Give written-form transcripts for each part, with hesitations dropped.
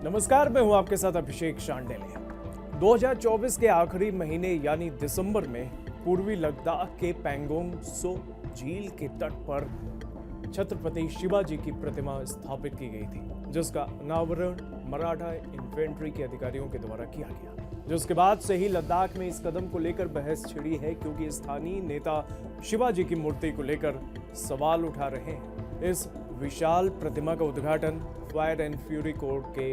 नमस्कार, मैं हूं आपके साथ अभिषेक शांडेले। 2024 के आखिरी महीने यानी दिसंबर में पूर्वी लद्दाख के पैंगोंग त्सो झील के तट पर छत्रपति शिवाजी की प्रतिमा स्थापित की गई थी, जिसका अनावरण मराठा इन्फेंट्री के अधिकारियों के द्वारा किया गया। जिसके बाद से ही लद्दाख में इस कदम को लेकर बहस छिड़ी है, क्योंकि स्थानीय नेता शिवाजी की मूर्ति को लेकर सवाल उठा रहे हैं। इस विशाल प्रतिमा का उद्घाटन फायर एंड फ्यूरी कोर के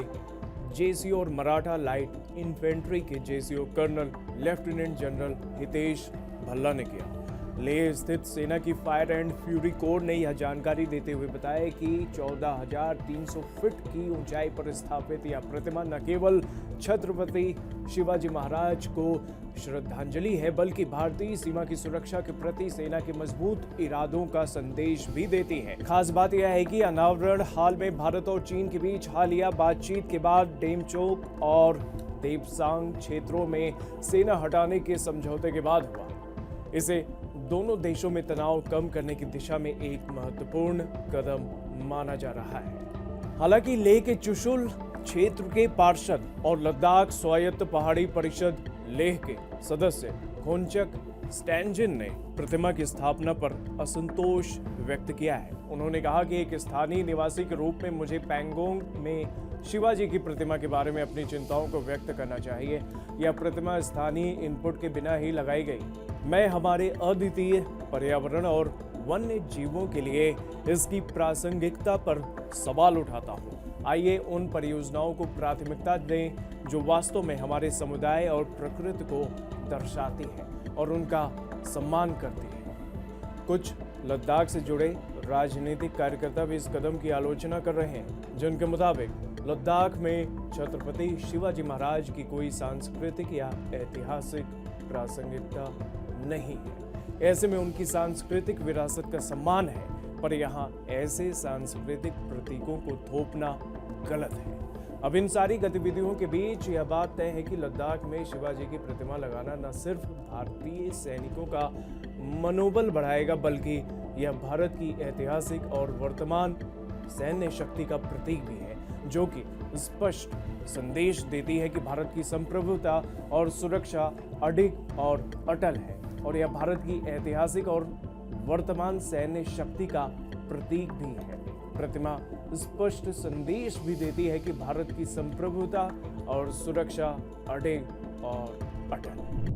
जेसीओ और मराठा लाइट इन्फेंट्री के JCO colonel lieutenant general Hitesh Bhalla ने किया। लेह स्थित सेना की फायर एंड फ्यूरी कोर ने यह जानकारी देते हुए बताया कि 14,300 फीट की ऊंचाई पर स्थापित यह प्रतिमा न केवल छत्रपति शिवाजी महाराज को श्रद्धांजलि है, बल्कि भारतीय सीमा की सुरक्षा के प्रति सेना के मजबूत इरादों का संदेश भी देती है। खास बात यह है कि अनावरण हाल में भारत और चीन के बीच हालिया बातचीत के बाद डेमचोक और देपसांग क्षेत्रों में सेना हटाने के समझौते के बाद हुआ। इसे दोनों देशों में तनाव कम करने की दिशा में एक महत्वपूर्ण कदम माना जा रहा है। हालांकि लेह के चुशुल क्षेत्र के पार्षद और लद्दाख स्वायत्त पहाड़ी परिषद लेह के सदस्य खोंचक स्टैंजिन ने प्रतिमा की स्थापना पर असंतोष व्यक्त किया है। उन्होंने कहा कि एक स्थानीय निवासी के रूप में मुझे पैंगोंग में शिवाजी की प्रतिमा के बारे में अपनी चिंताओं को व्यक्त करना चाहिए। यह प्रतिमा स्थानीय इनपुट के बिना ही लगाई गई। मैं हमारे अद्वितीय पर्यावरण और वन्य जीवों के लिए इसकी प्रासंगिकता पर सवाल उठाता हूँ। आइए उन परियोजनाओं को प्राथमिकता दें जो वास्तव में हमारे समुदाय और प्रकृति को दर्शाती है और उनका सम्मान करती है। कुछ लद्दाख से जुड़े राजनीतिक कार्यकर्ता भी इस कदम की आलोचना कर रहे हैं, जिनके मुताबिक लद्दाख में छत्रपति शिवाजी महाराज की कोई सांस्कृतिक या ऐतिहासिक प्रासंगिकता नहीं है। ऐसे में उनकी सांस्कृतिक विरासत का सम्मान है, पर यहाँ ऐसे सांस्कृतिक प्रतीकों को थोपना गलत है। अब इन सारी गतिविधियों के बीच यह बात तय है कि लद्दाख में शिवाजी की प्रतिमा लगाना न सिर्फ भारतीय सैनिकों का मनोबल बढ़ाएगा, बल्कि यह भारत की ऐतिहासिक और वर्तमान सैन्य शक्ति का प्रतीक भी है, जो कि स्पष्ट संदेश देती है कि भारत की संप्रभुता और सुरक्षा अडिग और अटल है, और यह भारत की ऐतिहासिक और वर्तमान सैन्य शक्ति का प्रतीक भी है। प्रतिमा स्पष्ट संदेश भी देती है कि भारत की संप्रभुता और सुरक्षा अडिग और अटल है।